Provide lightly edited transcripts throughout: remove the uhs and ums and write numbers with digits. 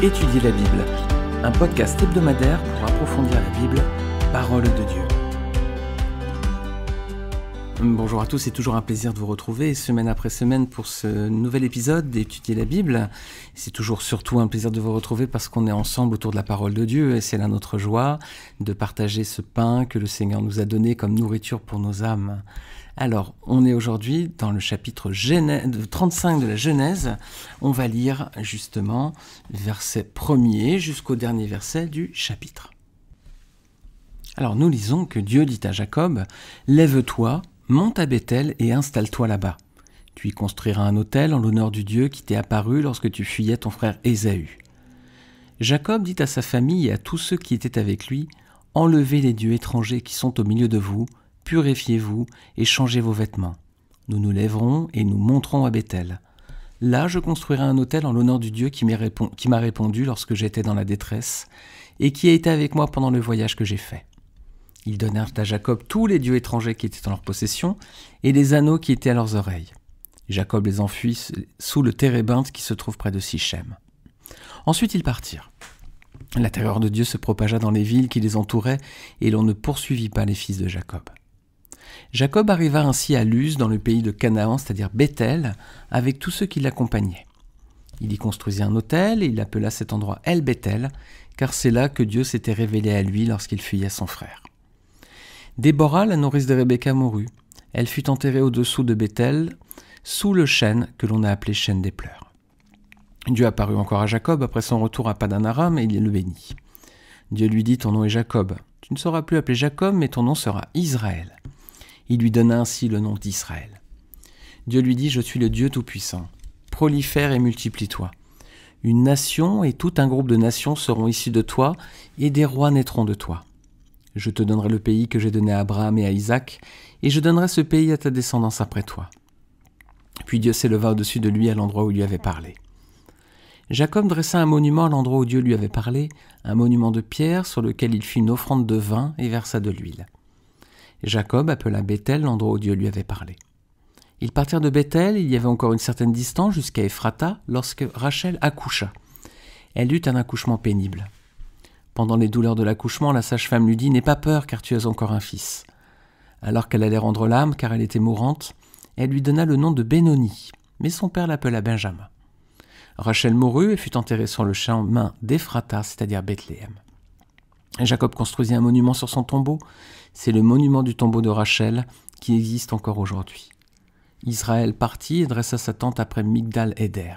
Étudier la Bible, un podcast hebdomadaire pour approfondir la Bible, parole de Dieu. Bonjour à tous, c'est toujours un plaisir de vous retrouver semaine après semaine pour ce nouvel épisode d'Étudier la Bible. C'est toujours surtout un plaisir de vous retrouver parce qu'on est ensemble autour de la parole de Dieu et c'est là notre joie de partager ce pain que le Seigneur nous a donné comme nourriture pour nos âmes. Alors, on est aujourd'hui dans le chapitre 35 de la Genèse. On va lire justement verset 1er jusqu'au dernier verset du chapitre. Alors, nous lisons que Dieu dit à Jacob « Lève-toi, monte à Béthel et installe-toi là-bas. Tu y construiras un autel en l'honneur du Dieu qui t'est apparu lorsque tu fuyais ton frère Ésaü. » Jacob dit à sa famille et à tous ceux qui étaient avec lui « Enlevez les dieux étrangers qui sont au milieu de vous, purifiez-vous et changez vos vêtements. Nous nous lèverons et nous monterons à Béthel. Là, je construirai un autel en l'honneur du Dieu qui m'a répondu lorsque j'étais dans la détresse et qui a été avec moi pendant le voyage que j'ai fait. » Ils donnèrent à Jacob tous les dieux étrangers qui étaient en leur possession et les anneaux qui étaient à leurs oreilles. Jacob les enfuit sous le térébinthe qui se trouve près de Sichem. Ensuite, ils partirent. La terreur de Dieu se propagea dans les villes qui les entouraient et l'on ne poursuivit pas les fils de Jacob. Jacob arriva ainsi à Luz, dans le pays de Canaan, c'est-à-dire Béthel, avec tous ceux qui l'accompagnaient. Il y construisit un autel et il appela cet endroit El Béthel, car c'est là que Dieu s'était révélé à lui lorsqu'il fuyait son frère. Déborah, la nourrice de Rebecca, mourut. Elle fut enterrée au-dessous de Béthel, sous le chêne que l'on a appelé chêne des pleurs. Dieu apparut encore à Jacob après son retour à Padan-Aram et il le bénit. Dieu lui dit « Ton nom est Jacob. Tu ne seras plus appelé Jacob, mais ton nom sera Israël. » Il lui donna ainsi le nom d'Israël. Dieu lui dit « Je suis le Dieu Tout-Puissant. Prolifère et multiplie-toi. Une nation et tout un groupe de nations seront issus de toi, et des rois naîtront de toi. Je te donnerai le pays que j'ai donné à Abraham et à Isaac, et je donnerai ce pays à ta descendance après toi. » Puis Dieu s'éleva au-dessus de lui à l'endroit où il lui avait parlé. Jacob dressa un monument à l'endroit où Dieu lui avait parlé, un monument de pierre sur lequel il fit une offrande de vin et versa de l'huile. Jacob appela Béthel l'endroit où Dieu lui avait parlé. Ils partirent de Béthel, il y avait encore une certaine distance jusqu'à Ephrata, lorsque Rachel accoucha. Elle eut un accouchement pénible. Pendant les douleurs de l'accouchement, la sage-femme lui dit « N'aie pas peur, car tu as encore un fils. » Alors qu'elle allait rendre l'âme, car elle était mourante, elle lui donna le nom de Bénoni, mais son père l'appela Benjamin. Rachel mourut et fut enterrée sur le chemin d'Ephrata, c'est-à-dire Bethléem. Jacob construisit un monument sur son tombeau. C'est le monument du tombeau de Rachel qui existe encore aujourd'hui. Israël partit et dressa sa tente après Migdal-Éder.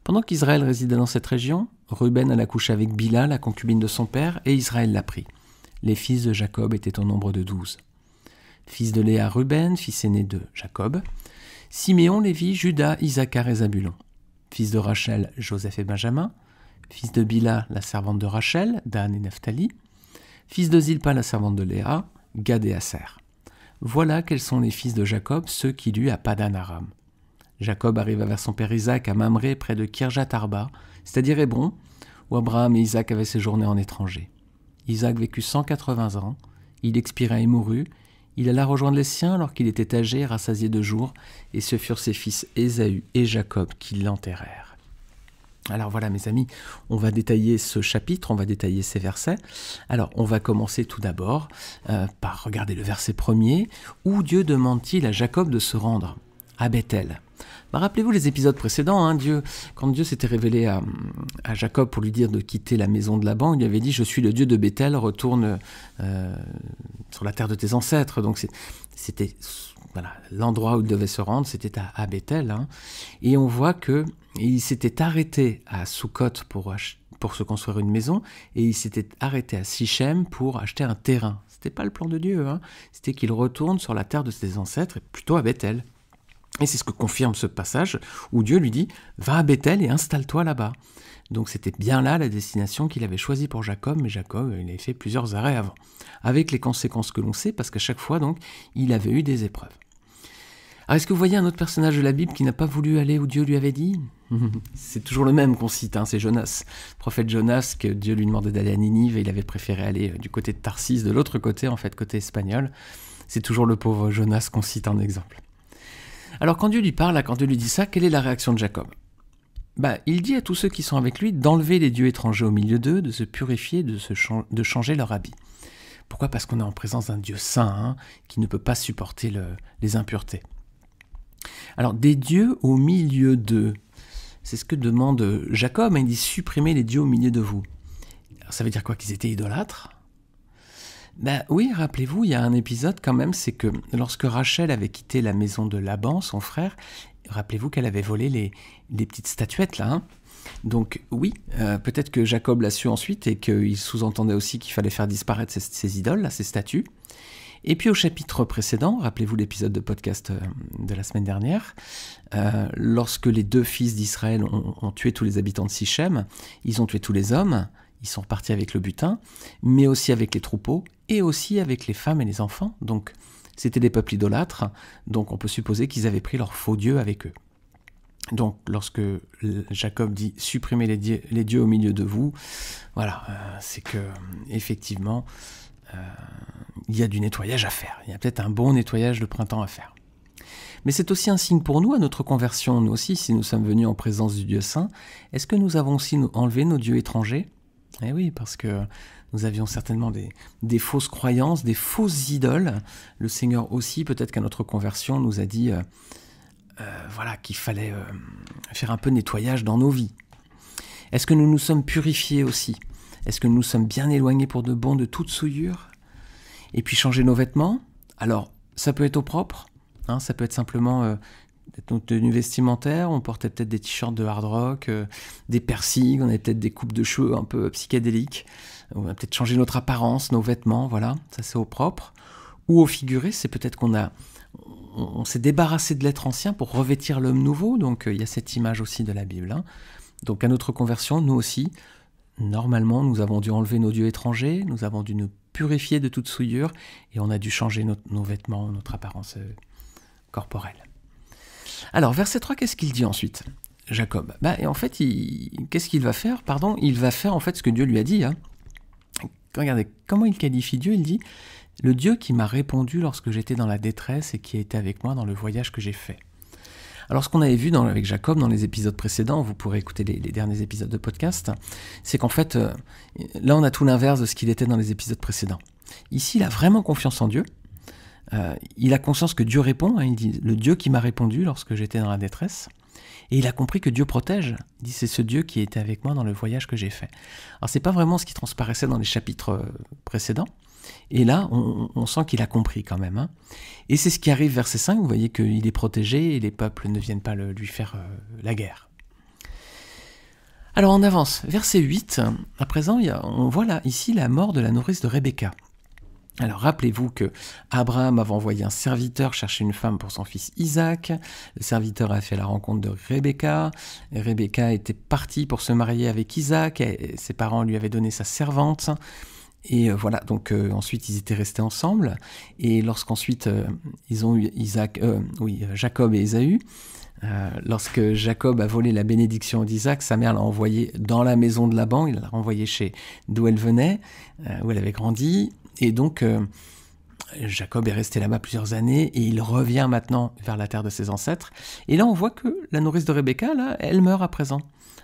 Pendant qu'Israël résidait dans cette région, Ruben alla coucher avec Bila, la concubine de son père, et Israël la prit. Les fils de Jacob étaient au nombre de 12. Fils de Léa, Ruben, fils aîné de Jacob. Siméon, Lévi, Juda, Isaacar et Zabulon. Fils de Rachel, Joseph et Benjamin. Fils de Bila, la servante de Rachel, Dan et Naphtali. Fils de Zilpa, la servante de Léa, Gad et Aser. Voilà quels sont les fils de Jacob, ceux qu'il eut à Padan-Aram. Jacob arriva vers son père Isaac à Mamré, près de Kirjat-Arba, c'est-à-dire Hébron, où Abraham et Isaac avaient séjourné en étranger. Isaac vécut 180 ans, il expira et mourut. Il alla rejoindre les siens alors qu'il était âgé et rassasié de jours, et ce furent ses fils Ésaü et Jacob qui l'enterrèrent. Alors voilà mes amis, on va détailler ce chapitre, on va détailler ces versets. Alors on va commencer tout d'abord par regarder le verset 1er, où Dieu demande-t-il à Jacob de se rendre à Béthel. Rappelez-vous les épisodes précédents, quand Dieu s'était révélé à Jacob pour lui dire de quitter la maison de Laban, il lui avait dit « Je suis le Dieu de Béthel, retourne sur la terre de tes ancêtres ». Donc c'était l'endroit où il devait se rendre, c'était à Béthel. Et on voit qu'il s'était arrêté à Sukkot pour se construire une maison, et il s'était arrêté à Sichem pour acheter un terrain. Ce n'était pas le plan de Dieu, c'était qu'il retourne sur la terre de ses ancêtres, plutôt à Béthel. Et c'est ce que confirme ce passage où Dieu lui dit « Va à Béthel et installe-toi là-bas ». Donc c'était bien là la destination qu'il avait choisie pour Jacob, mais Jacob il avait fait plusieurs arrêts avant, avec les conséquences que l'on sait, parce qu'à chaque fois donc il avait eu des épreuves. Alors est-ce que vous voyez un autre personnage de la Bible qui n'a pas voulu aller où Dieu lui avait dit ? C'est toujours le même qu'on cite, c'est Jonas. Le prophète Jonas, que Dieu lui demandait d'aller à Ninive, et il avait préféré aller du côté de Tarsis, de l'autre côté, en fait, côté espagnol. C'est toujours le pauvre Jonas qu'on cite en exemple. Alors quand Dieu lui parle, quand Dieu lui dit ça, quelle est la réaction de Jacob ? il dit à tous ceux qui sont avec lui d'enlever les dieux étrangers au milieu d'eux, de se purifier, de changer leur habit. Pourquoi ? Parce qu'on est en présence d'un Dieu saint, qui ne peut pas supporter les impuretés. Alors, des dieux au milieu d'eux, c'est ce que demande Jacob, il dit « supprimez les dieux au milieu de vous ». Ça veut dire quoi ? Qu'ils étaient idolâtres ? Oui, rappelez-vous, il y a un épisode quand même, c'est que lorsque Rachel avait quitté la maison de Laban, son frère, rappelez-vous qu'elle avait volé les petites statuettes là. Donc oui, peut-être que Jacob l'a su ensuite et qu'il sous-entendait aussi qu'il fallait faire disparaître ces idoles, là, ces statues. Et puis au chapitre précédent, rappelez-vous l'épisode de podcast de la semaine dernière, lorsque les 2 fils d'Israël ont tué tous les habitants de Sichem, ils ont tué tous les hommes, ils sont repartis avec le butin, mais aussi avec les troupeaux et aussi avec les femmes et les enfants. Donc c'était des peuples idolâtres, donc on peut supposer qu'ils avaient pris leurs faux dieux avec eux. Donc lorsque Jacob dit « supprimez les dieux au milieu de vous », voilà, c'est que effectivement il y a du nettoyage à faire. Il y a peut-être un bon nettoyage de printemps à faire. Mais c'est aussi un signe pour nous, à notre conversion, nous aussi, si nous sommes venus en présence du Dieu saint, est-ce que nous avons aussi enlevé nos dieux étrangers ? Eh oui, parce que nous avions certainement des fausses croyances, des fausses idoles. Le Seigneur aussi, peut-être qu'à notre conversion, nous a dit qu'il fallait faire un peu de nettoyage dans nos vies. Est-ce que nous nous sommes purifiés aussi ? Est-ce que nous nous sommes bien éloignés pour de bon de toute souillure ? Et puis changer nos vêtements ? Alors, ça peut être au propre, ça peut être simplement notre tenue vestimentaire, on portait peut-être des t-shirts de hard rock, des piercings, on avait peut-être des coupes de cheveux un peu psychédéliques, on a peut-être changé notre apparence, nos vêtements, voilà, ça c'est au propre. Ou au figuré, c'est peut-être on s'est débarrassé de l'être ancien pour revêtir l'homme nouveau, donc il y a cette image aussi de la Bible. Donc à notre conversion, nous aussi, normalement, nous avons dû enlever nos dieux étrangers, nous avons dû nous purifier de toute souillure, et on a dû changer nos vêtements, notre apparence corporelle. Alors, verset 3, qu'est-ce qu'il dit ensuite, Jacob ? Et en fait, qu'est-ce qu'il va faire ? Il va faire en fait ce que Dieu lui a dit. Regardez, comment il qualifie Dieu ? Il dit « Le Dieu qui m'a répondu lorsque j'étais dans la détresse et qui a été avec moi dans le voyage que j'ai fait. » Alors, ce qu'on avait vu avec Jacob dans les épisodes précédents, vous pourrez écouter les derniers épisodes de podcast, c'est qu'en fait, là, on a tout l'inverse de ce qu'il était dans les épisodes précédents. Ici, il a vraiment confiance en Dieu. Il a conscience que Dieu répond. Il dit « Le Dieu qui m'a répondu lorsque j'étais dans la détresse. » Et il a compris que Dieu protège. Il dit « C'est ce Dieu qui était avec moi dans le voyage que j'ai fait. » Alors, c'est pas vraiment ce qui transparaissait dans les chapitres précédents. Et là, on sent qu'il a compris quand même. Et c'est ce qui arrive verset 5, vous voyez qu'il est protégé et les peuples ne viennent pas lui faire la guerre. Alors on avance, verset 8, à présent on voit là, ici la mort de la nourrice de Rebecca. Alors rappelez-vous que Abraham avait envoyé un serviteur chercher une femme pour son fils Isaac. Le serviteur a fait la rencontre de Rebecca. Rebecca était partie pour se marier avec Isaac. Et ses parents lui avaient donné sa servante. Et voilà, donc ensuite ils étaient restés ensemble, et lorsqu'ensuite ils ont eu Jacob et Ésaü, lorsque Jacob a volé la bénédiction d'Isaac, sa mère l'a envoyé dans la maison de Laban, il l'a renvoyé d'où elle venait, où elle avait grandi, et donc Jacob est resté là-bas plusieurs années, et il revient maintenant vers la terre de ses ancêtres, et là on voit que la nourrice de Rebecca, là, elle meurt à présent.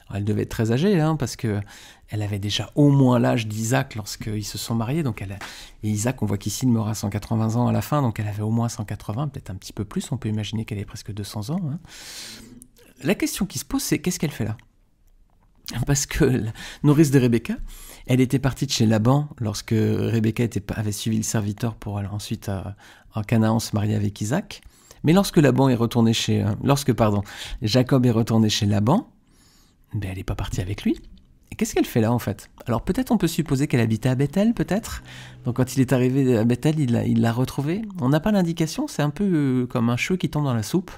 Alors, elle devait être très âgée, parce que elle avait déjà au moins l'âge d'Isaac lorsqu'ils se sont mariés. Et Isaac, on voit qu'ici, il meurt à 180 ans à la fin, donc elle avait au moins 180, peut-être un petit peu plus. On peut imaginer qu'elle ait presque 200 ans. La question qui se pose, c'est qu'est-ce qu'elle fait là ? Parce que la nourrice de Rebecca, elle était partie de chez Laban lorsque Rebecca avait suivi le serviteur pour aller ensuite en Canaan se marier avec Isaac. Mais lorsque Jacob est retourné chez Laban, elle n'est pas partie avec lui. Et qu'est-ce qu'elle fait là en fait ? Alors peut-être on peut supposer qu'elle habitait à Bethel, peut-être. Donc quand il est arrivé à Bethel, il l'a retrouvée. On n'a pas l'indication, c'est un peu comme un cheveu qui tombe dans la soupe.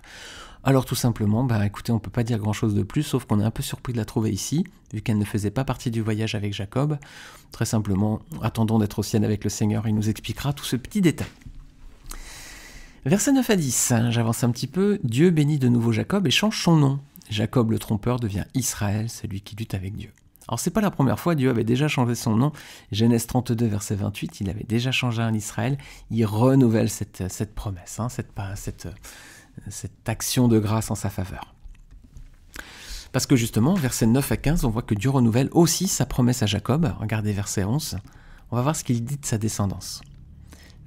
Alors tout simplement, écoutez, on ne peut pas dire grand-chose de plus, sauf qu'on est un peu surpris de la trouver ici, vu qu'elle ne faisait pas partie du voyage avec Jacob. Très simplement, attendons d'être au ciel avec le Seigneur, il nous expliquera tout ce petit détail. Versets 9 à 10, j'avance un petit peu. Dieu bénit de nouveau Jacob et change son nom. Jacob le trompeur devient Israël, celui qui lutte avec Dieu. Alors c'est pas la première fois, Dieu avait déjà changé son nom. Genèse 32, verset 28, il avait déjà changé en Israël. Il renouvelle cette promesse, cette action de grâce en sa faveur. Parce que justement, versets 9 à 15, on voit que Dieu renouvelle aussi sa promesse à Jacob. Regardez verset 11. On va voir ce qu'il dit de sa descendance.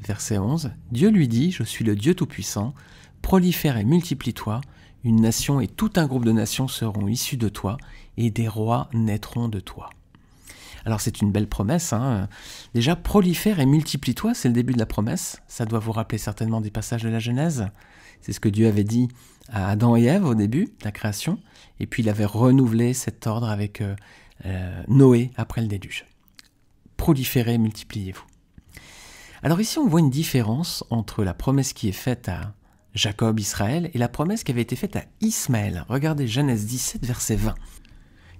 Verset 11. Dieu lui dit, je suis le Dieu Tout-Puissant, prolifère et multiplie-toi, une nation et tout un groupe de nations seront issus de toi, et des rois naîtront de toi. Alors c'est une belle promesse. Déjà, prolifère et multiplie-toi, c'est le début de la promesse. Ça doit vous rappeler certainement des passages de la Genèse. C'est ce que Dieu avait dit à Adam et Ève au début de la création. Et puis il avait renouvelé cet ordre avec Noé après le déluge. Proliférez, multipliez-vous. Alors ici, on voit une différence entre la promesse qui est faite à Jacob, Israël, et la promesse qui avait été faite à Ismaël. Regardez Genèse 17, verset 20.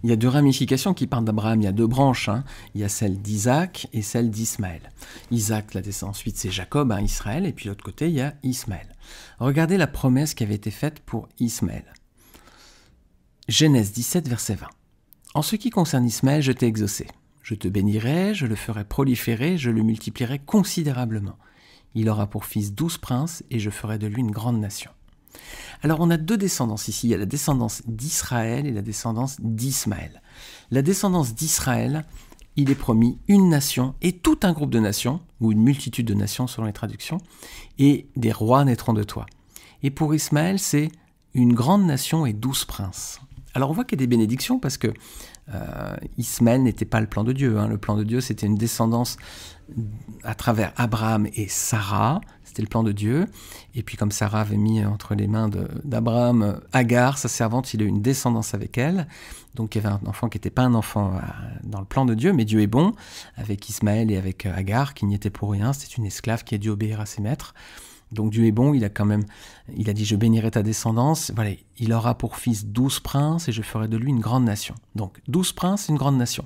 Il y a deux ramifications qui parlent d'Abraham, il y a deux branches. Il y a celle d'Isaac et celle d'Ismaël. Isaac, la descendance, ensuite c'est Jacob, Israël, et puis de l'autre côté, il y a Ismaël. Regardez la promesse qui avait été faite pour Ismaël. Genèse 17, verset 20. En ce qui concerne Ismaël, je t'ai exaucé. Je te bénirai, je le ferai proliférer, je le multiplierai considérablement. Il aura pour fils 12 princes, et je ferai de lui une grande nation. Alors on a deux descendances ici, il y a la descendance d'Israël et la descendance d'Ismaël. La descendance d'Israël, il est promis une nation et tout un groupe de nations, ou une multitude de nations selon les traductions, et des rois naîtront de toi. Et pour Ismaël, c'est une grande nation et 12 princes. Alors on voit qu'il y a des bénédictions parce que Ismaël n'était pas le plan de Dieu. Le plan de Dieu, c'était une descendance à travers Abraham et Sarah. C'était le plan de Dieu. Et puis comme Sarah avait mis entre les mains d'Abraham Agar, sa servante, il a eu une descendance avec elle. Donc il y avait un enfant qui n'était pas un enfant dans le plan de Dieu, mais Dieu est bon, avec Ismaël et avec Agar, qui n'y était pour rien. C'était une esclave qui a dû obéir à ses maîtres. Donc Dieu est bon, il a dit « Je bénirai ta descendance ». Voilà, il aura pour fils 12 princes et je ferai de lui une grande nation. Donc 12 princes, une grande nation.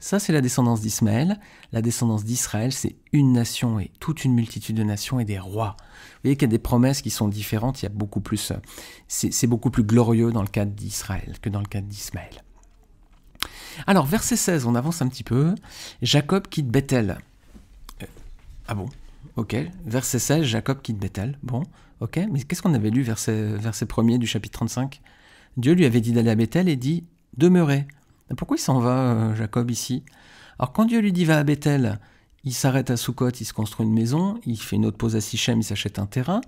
Ça, c'est la descendance d'Ismaël. La descendance d'Israël, c'est une nation et toute une multitude de nations et des rois. Vous voyez qu'il y a des promesses qui sont différentes. Il y a beaucoup plus, c'est beaucoup plus glorieux dans le cadre d'Israël que dans le cadre d'Ismaël. Alors, verset 16, on avance un petit peu. Jacob quitte Bethel. Ah bon ? Ok, verset 16, Jacob quitte Bethel. Bon, ok, mais qu'est-ce qu'on avait lu, verset 1er du chapitre 35 ? Dieu lui avait dit d'aller à Bethel et dit « Demeurez ». Pourquoi il s'en va, Jacob, ici ? Alors quand Dieu lui dit « Va à Bethel », il s'arrête à Sukkot, il se construit une maison, il fait une autre pause à Sichem, il s'achète un terrain.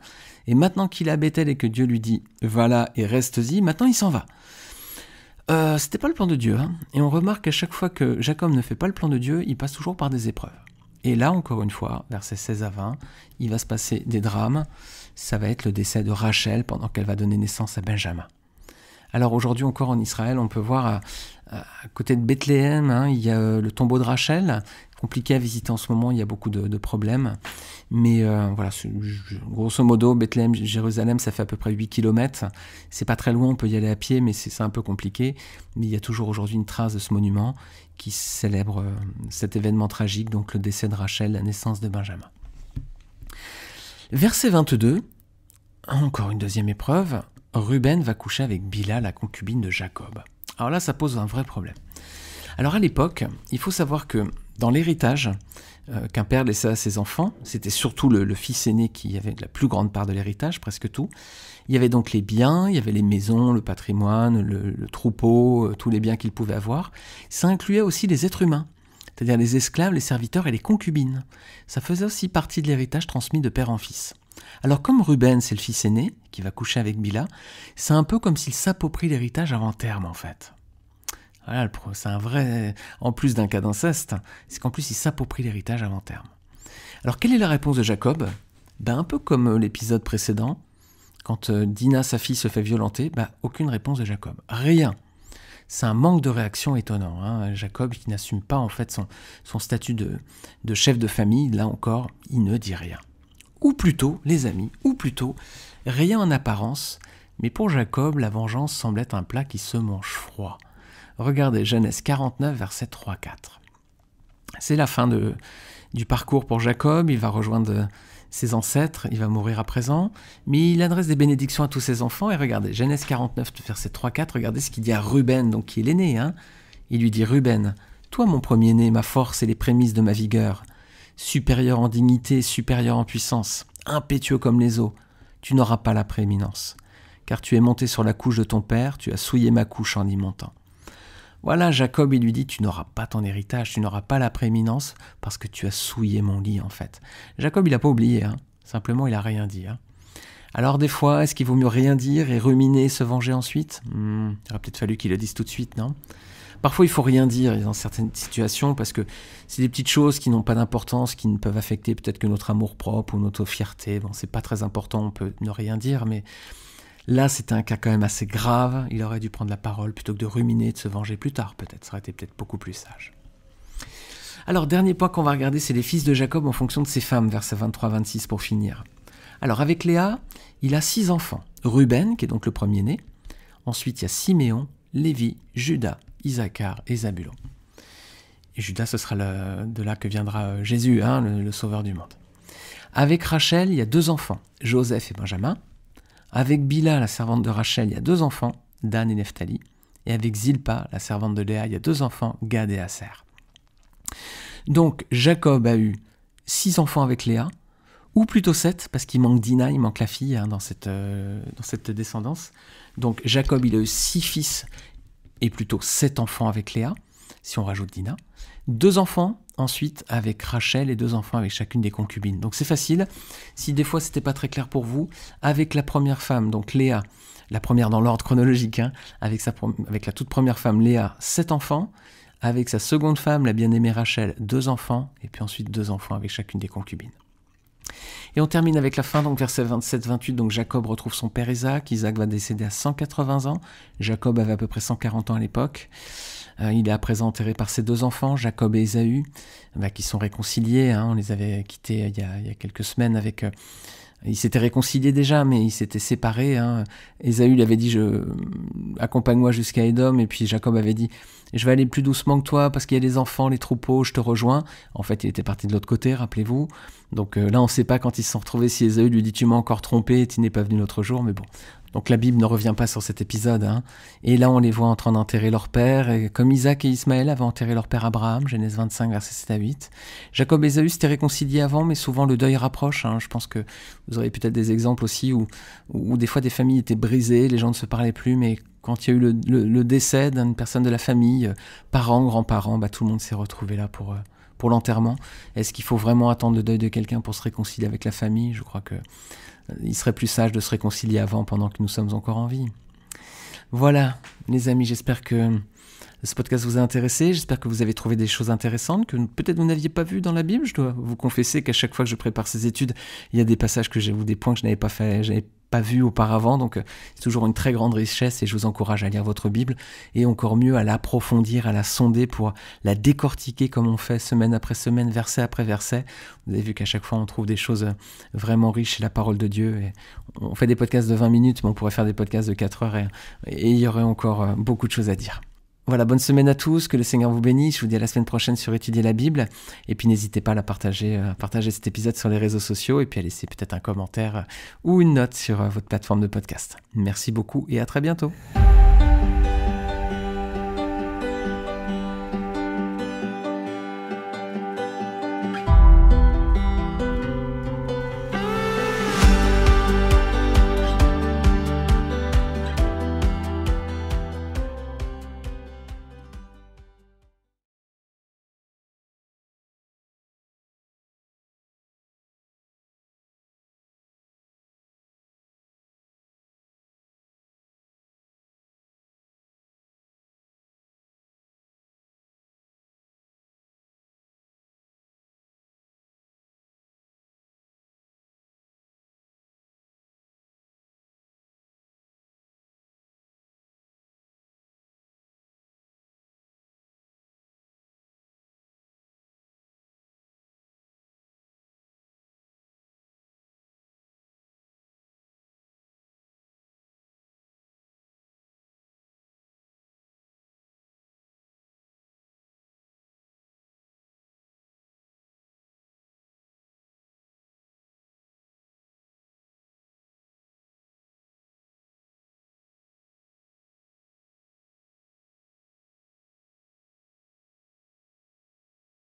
Et maintenant qu'il est à Bethel et que Dieu lui dit « Va là et reste-y », maintenant il s'en va. C'était pas le plan de Dieu. Et on remarque qu'à chaque fois que Jacob ne fait pas le plan de Dieu, il passe toujours par des épreuves. Et là, encore une fois, versets 16 à 20, il va se passer des drames. Ça va être le décès de Rachel pendant qu'elle va donner naissance à Benjamin. Alors aujourd'hui encore en Israël, on peut voir à côté de Bethléem, il y a le tombeau de Rachel. Compliqué à visiter en ce moment, il y a beaucoup de problèmes. Mais voilà, grosso modo, Bethléem, Jérusalem, ça fait à peu près 8 km. C'est pas très loin, on peut y aller à pied, mais c'est un peu compliqué. Mais il y a toujours aujourd'hui une trace de ce monument qui célèbre cet événement tragique, donc le décès de Rachel, la naissance de Benjamin. Verset 22, encore une deuxième épreuve, Ruben va coucher avec Bila, la concubine de Jacob. Alors là, ça pose un vrai problème. Alors à l'époque, il faut savoir que dans l'héritage qu'un père laissait à ses enfants, c'était surtout le fils aîné qui avait la plus grande part de l'héritage, presque tout. Il y avait donc les biens, il y avait les maisons, le patrimoine, le troupeau, tous les biens qu'il pouvait avoir. Ça incluait aussi les êtres humains, c'est-à-dire les esclaves, les serviteurs et les concubines. Ça faisait aussi partie de l'héritage transmis de père en fils. Alors comme Ruben, c'est le fils aîné, qui va coucher avec Bila, c'est un peu comme s'il s'approprie l'héritage avant terme, en fait. Voilà, c'est un vrai... En plus d'un cas d'inceste, c'est qu'en plus il s'approprie l'héritage avant terme. Alors quelle est la réponse de Jacob ? Un peu comme l'épisode précédent, quand Dina, sa fille, se fait violenter, aucune réponse de Jacob. Rien. C'est un manque de réaction étonnant. Jacob qui n'assume pas en fait son statut de chef de famille, là encore, il ne dit rien. Ou plutôt, les amis, ou plutôt, rien en apparence, mais pour Jacob, la vengeance semble être un plat qui se mange froid. Regardez Genèse 49, versets 3-4. C'est la fin du parcours pour Jacob, il va rejoindre ses ancêtres, il va mourir à présent, mais il adresse des bénédictions à tous ses enfants, et regardez, Genèse 49, verset 3-4, regardez ce qu'il dit à Ruben, donc qui est l'aîné. Il lui dit « Ruben, toi mon premier-né, ma force et les prémices de ma vigueur, supérieur en dignité, supérieur en puissance, impétueux comme les eaux, tu n'auras pas la prééminence. car tu es monté sur la couche de ton père, tu as souillé ma couche en y montant. Voilà, Jacob, il lui dit, tu n'auras pas ton héritage, tu n'auras pas la prééminence, parce que tu as souillé mon lit, en fait. Jacob, il n'a pas oublié, hein. Simplement, il n'a rien dit. Hein. Alors, des fois, est-ce qu'il vaut mieux rien dire et ruminer et se venger ensuite ? Il aurait peut-être fallu qu'il le dise tout de suite, non ? Parfois, il faut rien dire dans certaines situations, parce que c'est des petites choses qui n'ont pas d'importance, qui ne peuvent affecter peut-être que notre amour-propre ou notre fierté. Bon, c'est pas très important, on peut ne rien dire, mais... Là, c'était un cas quand même assez grave. Il aurait dû prendre la parole plutôt que de ruminer, de se venger plus tard, peut-être. Ça aurait été peut-être beaucoup plus sage. Alors, dernier point qu'on va regarder, c'est les fils de Jacob en fonction de ses femmes, versets 23-26 pour finir. Alors, avec Léa, il a 6 enfants. Ruben, qui est donc le premier-né. Ensuite, il y a Siméon, Lévi, Judas, Isaacar et Zabulon. Et Judas, ce sera de là que viendra Jésus, hein, le sauveur du monde. Avec Rachel, il y a 2 enfants, Joseph et Benjamin. Avec Bila, la servante de Rachel, il y a 2 enfants, Dan et Nephtali. Et avec Zilpa, la servante de Léa, il y a 2 enfants, Gad et Aser. Donc, Jacob a eu 6 enfants avec Léa, ou plutôt 7, parce qu'il manque Dina, il manque la fille hein, dans cette descendance. Donc, Jacob, il a eu 6 fils et plutôt 7 enfants avec Léa, si on rajoute Dina. 2 enfants ensuite avec Rachel et 2 enfants avec chacune des concubines. Donc c'est facile, si des fois c'était pas très clair pour vous, avec la première femme, donc Léa, la première dans l'ordre chronologique, hein, avec la toute première femme Léa, 7 enfants, avec sa seconde femme, la bien-aimée Rachel, 2 enfants, et puis ensuite 2 enfants avec chacune des concubines. Et on termine avec la fin, donc verset 27-28, donc Jacob retrouve son père Isaac, Isaac va décéder à 180 ans, Jacob avait à peu près 140 ans à l'époque, il est à présent enterré par ses 2 enfants, Jacob et Ésaü, qui sont réconciliés, hein, on les avait quittés il y a quelques semaines avec... Ils s'étaient réconciliés déjà, mais ils s'étaient séparés. Hein. Ésaü lui avait dit accompagne-moi jusqu'à Édom, et puis Jacob avait dit je vais aller plus doucement que toi parce qu'il y a les enfants, les troupeaux, je te rejoins. En fait, il était parti de l'autre côté, rappelez-vous. Donc là, on ne sait pas quand ils se sont retrouvés si Ésaü lui dit tu m'as encore trompé, tu n'es pas venu l'autre jour, mais bon. Donc la Bible ne revient pas sur cet épisode. Hein. Et là, on les voit en train d'enterrer leur père, et comme Isaac et Ismaël avaient enterré leur père Abraham, Genèse 25, versets 7 à 8. Jacob et Ésaü s'étaient réconciliés avant, mais souvent le deuil rapproche. Hein. Je pense que vous aurez peut-être des exemples aussi où des fois des familles étaient brisées, les gens ne se parlaient plus, mais quand il y a eu le décès d'une personne de la famille, parents, grands-parents, tout le monde s'est retrouvé là pour l'enterrement. Est-ce qu'il faut vraiment attendre le deuil de quelqu'un pour se réconcilier avec la famille ? Je crois que il serait plus sage de se réconcilier avant, pendant que nous sommes encore en vie. Voilà, les amis, j'espère que ce podcast vous a intéressé, j'espère que vous avez trouvé des choses intéressantes que peut-être vous n'aviez pas vues dans la Bible. Je dois vous confesser qu'à chaque fois que je prépare ces études, il y a des passages ou des points que je n'avais pas vus auparavant, donc c'est toujours une très grande richesse et je vous encourage à lire votre Bible et encore mieux à l'approfondir, à la sonder pour la décortiquer comme on fait semaine après semaine, verset après verset. Vous avez vu qu'à chaque fois on trouve des choses vraiment riches chez la parole de Dieu et on fait des podcasts de 20 minutes mais on pourrait faire des podcasts de 4 heures et il y aurait encore beaucoup de choses à dire. Voilà, bonne semaine à tous, que le Seigneur vous bénisse. Je vous dis à la semaine prochaine sur Étudier la Bible. Et puis n'hésitez pas à partager cet épisode sur les réseaux sociaux et puis à laisser peut-être un commentaire ou une note sur votre plateforme de podcast. Merci beaucoup et à très bientôt.